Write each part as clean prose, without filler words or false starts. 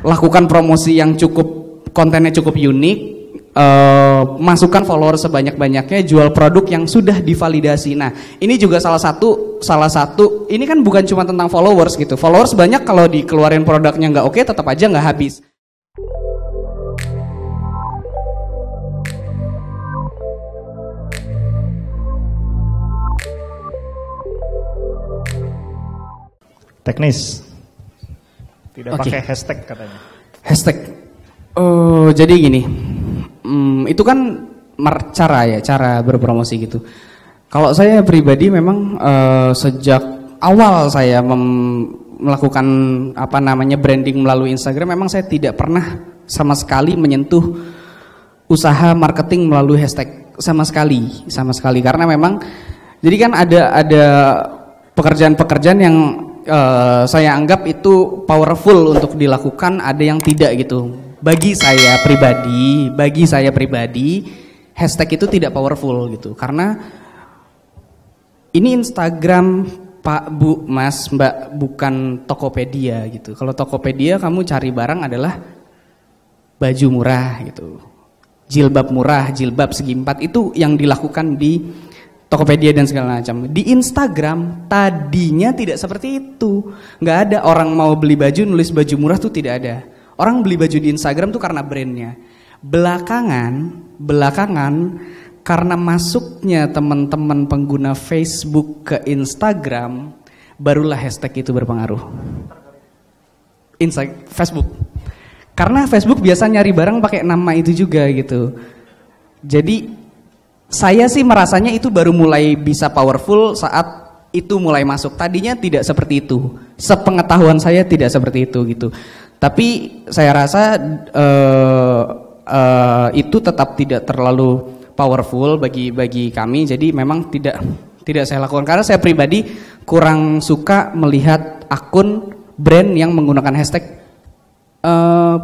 lakukan promosi yang cukup, kontennya cukup unik, masukkan follower sebanyak-banyaknya, jual produk yang sudah divalidasi. Nah, ini juga salah satu ini kan bukan cuma tentang followers gitu. Followers banyak, kalau dikeluarin produknya nggak oke, tetap aja nggak habis. Teknis. Tidak pakai hashtag katanya. Hashtag. Jadi gini. Itu kan cara berpromosi gitu. Kalau saya pribadi memang sejak awal saya melakukan branding melalui Instagram, memang saya tidak pernah sama sekali menyentuh usaha marketing melalui hashtag sama sekali karena memang jadi kan ada pekerjaan-pekerjaan yang saya anggap itu powerful untuk dilakukan, ada yang tidak gitu. Bagi saya pribadi, hashtag itu tidak powerful gitu. Karena ini Instagram, Pak, Bu, Mas, Mbak, bukan Tokopedia gitu. Kalau Tokopedia kamu cari barang adalah baju murah gitu. Jilbab murah, jilbab segi 4, itu yang dilakukan di Tokopedia dan segala macam. Di Instagram tadinya tidak seperti itu. Nggak ada orang mau beli baju nulis baju murah tuh, tidak ada. Orang beli baju di Instagram tuh karena brandnya. Belakangan karena masuknya teman-teman pengguna Facebook ke Instagram, barulah hashtag itu berpengaruh. Facebook. Karena Facebook biasa nyari barang pakai nama itu juga gitu. Jadi saya sih merasanya itu baru mulai bisa powerful saat itu mulai masuk. Tadinya tidak seperti itu. Sepengetahuan saya tidak seperti itu gitu. Tapi saya rasa itu tetap tidak terlalu powerful bagi kami. Jadi memang tidak saya lakukan karena saya pribadi kurang suka melihat akun brand yang menggunakan hashtag.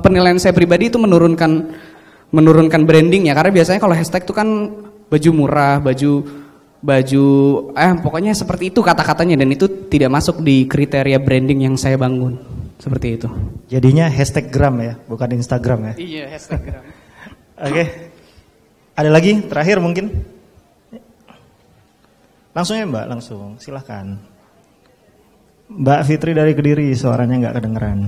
Penilaian saya pribadi itu menurunkan branding ya, karena biasanya kalau hashtag itu kan baju murah, pokoknya seperti itu kata-katanya, dan itu tidak masuk di kriteria branding yang saya bangun. Seperti itu. Jadinya hashtag gram ya, bukan Instagram ya. Iya, hashtag gram. Oke. Ada lagi terakhir mungkin? Langsung ya Mbak, langsung. Silahkan. Mbak Fitri dari Kediri, suaranya nggak kedengeran.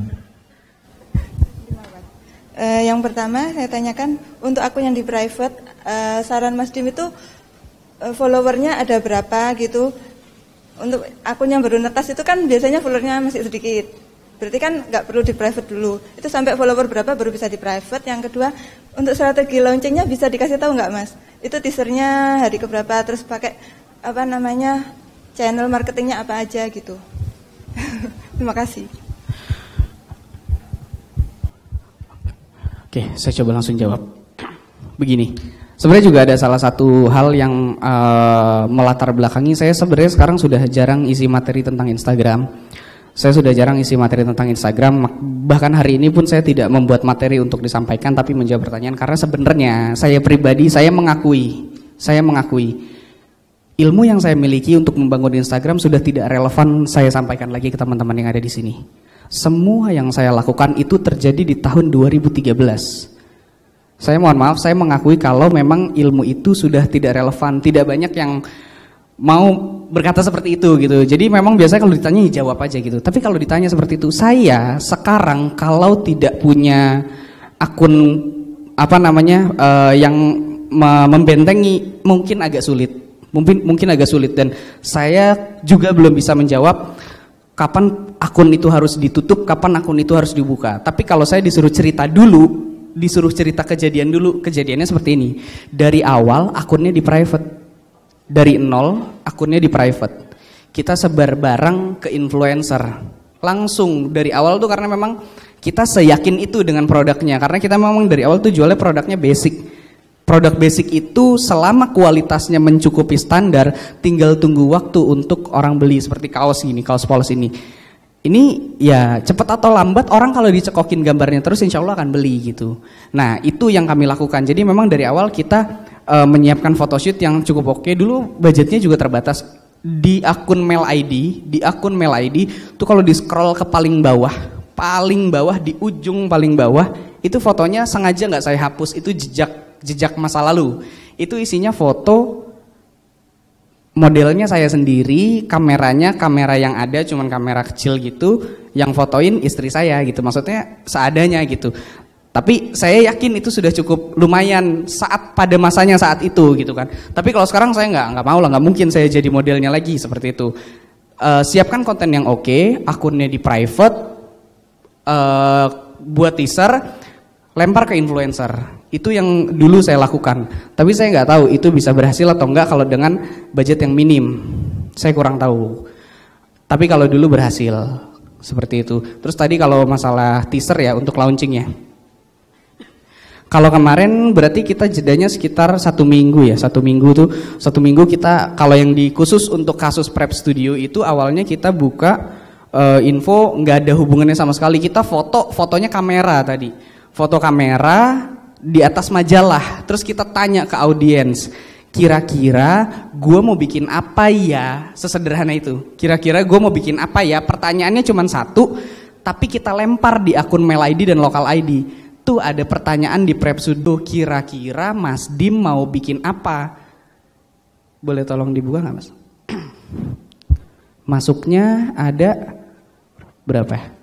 Yang pertama saya tanyakan, untuk akun yang di private, saran Mas Dim itu followernya ada berapa gitu. Untuk akun yang baru netas itu kan biasanya followernya masih sedikit. Berarti kan nggak perlu di private dulu. Itu sampai follower berapa baru bisa di private. Yang kedua, untuk strategi launchingnya bisa dikasih tahu nggak Mas? Itu teasernya hari keberapa, terus pakai channel marketingnya apa aja gitu. Terima kasih. Oke, saya coba langsung jawab. Begini, sebenarnya juga ada salah satu hal yang melatar belakangi saya sebenarnya sekarang sudah jarang isi materi tentang Instagram. Saya sudah jarang isi materi tentang Instagram, bahkan hari ini pun saya tidak membuat materi untuk disampaikan tapi menjawab pertanyaan, karena sebenarnya saya pribadi, saya mengakui ilmu yang saya miliki untuk membangun Instagram sudah tidak relevan saya sampaikan lagi ke teman-teman yang ada di sini. Semua yang saya lakukan itu terjadi di tahun 2013. Saya mohon maaf, saya mengakui kalau memang ilmu itu sudah tidak relevan, tidak banyak yang mau berkata seperti itu gitu. Jadi memang biasanya kalau ditanya jawab aja gitu. Tapi kalau ditanya seperti itu, saya sekarang kalau tidak punya akun yang membentengi mungkin agak sulit. Mungkin agak sulit, dan saya juga belum bisa menjawab kapan akun itu harus ditutup, kapan akun itu harus dibuka. Tapi kalau saya disuruh cerita kejadian dulu, kejadiannya seperti ini. Dari awal akunnya di private. Dari nol akunnya di private. Kita sebar barang ke influencer. Langsung dari awal tuh, karena memang kita seyakin itu dengan produknya. Karena kita memang dari awal tuh jualnya produknya basic. Produk basic itu selama kualitasnya mencukupi standar, tinggal tunggu waktu untuk orang beli. Seperti kaos polos ini. Ini ya cepat atau lambat orang kalau dicekokin gambarnya terus insya Allah akan beli gitu. Nah itu yang kami lakukan. Jadi memang dari awal kita menyiapkan photoshoot yang cukup oke. Dulu budgetnya juga terbatas. Di akun mail ID tuh kalau di scroll ke paling bawah paling bawah, di ujung paling bawah, itu fotonya sengaja nggak saya hapus, itu jejak masa lalu. Itu isinya foto modelnya saya sendiri, kameranya kamera yang ada cuman kamera kecil gitu, yang fotoin istri saya gitu, maksudnya seadanya gitu. Tapi saya yakin itu sudah cukup lumayan pada masanya saat itu gitu kan. Tapi kalau sekarang saya nggak mau lah, nggak mungkin saya jadi modelnya lagi seperti itu. Siapkan konten yang oke, akunnya di private, buat teaser, lempar ke influencer. Itu yang dulu saya lakukan. Tapi saya nggak tahu itu bisa berhasil atau enggak kalau dengan budget yang minim. Saya kurang tahu. Tapi kalau dulu berhasil seperti itu. Terus tadi kalau masalah teaser ya untuk launchingnya. Kalau kemarin berarti kita jedanya sekitar 1 minggu ya. 1 minggu kita kalau yang khusus untuk kasus Prep Studio itu awalnya kita buka info nggak ada hubungannya sama sekali. Kita fotonya kamera tadi. Foto kamera di atas majalah. Terus kita tanya ke audiens, kira-kira gue mau bikin apa ya? Sesederhana itu. Kira-kira gue mau bikin apa ya? Pertanyaannya cuma satu, tapi kita lempar di akun Mail ID dan Lokal ID. Tuh ada pertanyaan di Prep Studio, kira-kira Mas Dim mau bikin apa? Boleh tolong dibuka nggak Mas? Masuknya ada berapa?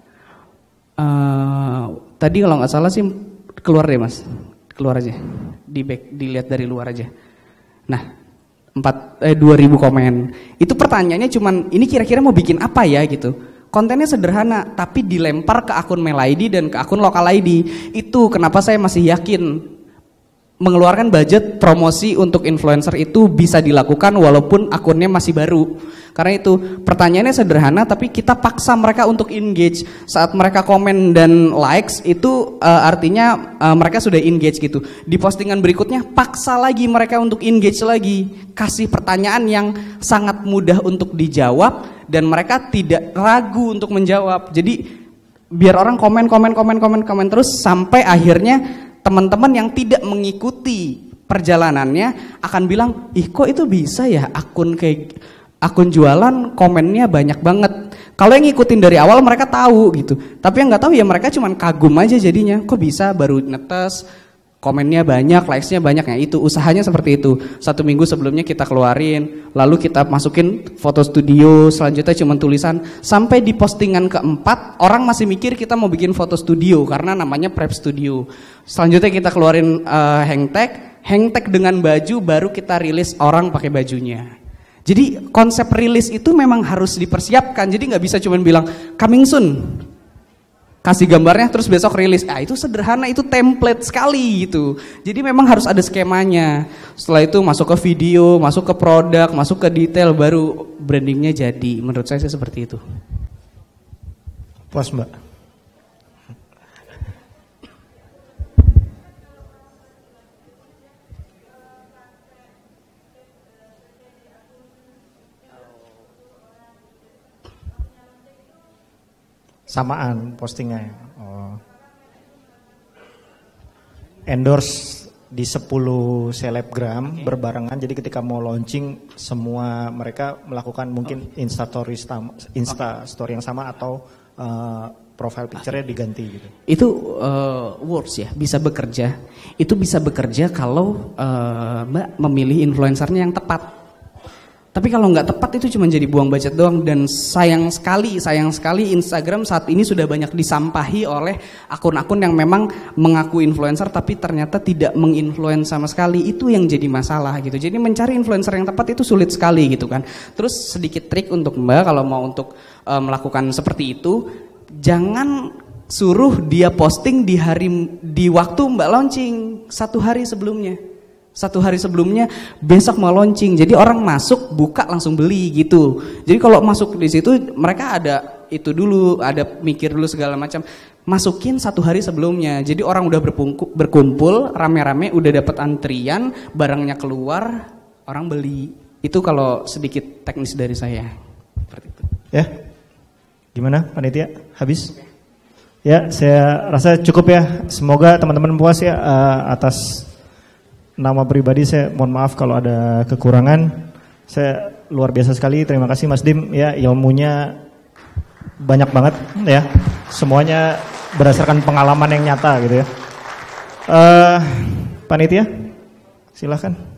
Tadi kalau nggak salah sih keluar deh Mas, keluar aja, dilihat dari luar aja. Nah, 2000 komen. Itu pertanyaannya cuman ini kira-kira mau bikin apa ya gitu. Kontennya sederhana, tapi dilempar ke akun Mail ID dan ke akun Lokal ID. Itu kenapa saya masih yakin mengeluarkan budget promosi untuk influencer itu bisa dilakukan walaupun akunnya masih baru. Karena itu pertanyaannya sederhana, tapi kita paksa mereka untuk engage. Saat mereka komen dan likes itu artinya mereka sudah engage gitu. Di postingan berikutnya paksa lagi mereka untuk engage lagi. Kasih pertanyaan yang sangat mudah untuk dijawab dan mereka tidak ragu untuk menjawab. Jadi biar orang komen terus sampai akhirnya teman-teman yang tidak mengikuti perjalanannya akan bilang, ih kok itu bisa ya akun jualan komennya banyak banget. Kalau yang ngikutin dari awal mereka tahu gitu, tapi yang nggak tahu ya mereka cuman kagum aja jadinya. Kok bisa baru netes, komennya banyak, likesnya banyak ya. Itu usahanya seperti itu. 1 minggu sebelumnya kita keluarin, lalu kita masukin foto studio, selanjutnya cuman tulisan. Sampai di postingan keempat orang masih mikir kita mau bikin foto studio karena namanya Prep Studio. Selanjutnya kita keluarin hangtag dengan baju, baru kita rilis orang pakai bajunya. Jadi konsep rilis itu memang harus dipersiapkan. Jadi nggak bisa cuma bilang coming soon, kasih gambarnya terus besok rilis. Itu sederhana, itu template sekali gitu. Jadi memang harus ada skemanya. Setelah itu masuk ke video, masuk ke produk, masuk ke detail, baru brandingnya jadi. Menurut saya sih seperti itu. Puas Mbak? Samaan postingnya. Oh. Endorse di 10 selebgram berbarengan. Jadi ketika mau launching semua mereka melakukan mungkin Insta story yang sama atau profile picture-nya diganti gitu. Itu works ya, bisa bekerja. Itu bisa bekerja kalau Mbak memilih influencernya yang tepat. Tapi kalau nggak tepat itu cuma jadi buang budget doang. Dan sayang sekali Instagram saat ini sudah banyak disampahi oleh akun-akun yang memang mengaku influencer tapi ternyata tidak menginfluence sama sekali. Itu yang jadi masalah gitu. Jadi mencari influencer yang tepat itu sulit sekali gitu kan. Terus sedikit trik untuk Mbak kalau mau untuk melakukan seperti itu, jangan suruh dia posting di waktu Mbak launching 1 hari sebelumnya. 1 hari sebelumnya besok mau launching, jadi orang masuk buka langsung beli gitu. Jadi kalau masuk di situ mereka ada itu dulu, ada mikir dulu segala macam. Masukin 1 hari sebelumnya, jadi orang udah berkumpul rame-rame, udah dapat antrian, barangnya keluar, orang beli. Itu kalau sedikit teknis dari saya. Seperti itu. Ya, gimana panitia? Habis? Ya, saya rasa cukup ya. Semoga teman-teman puas ya atas nama pribadi. Saya mohon maaf kalau ada kekurangan. Saya luar biasa sekali. Terima kasih Mas Dim ya, ilmunya banyak banget ya. Semuanya berdasarkan pengalaman yang nyata gitu ya. Panitia, silahkan.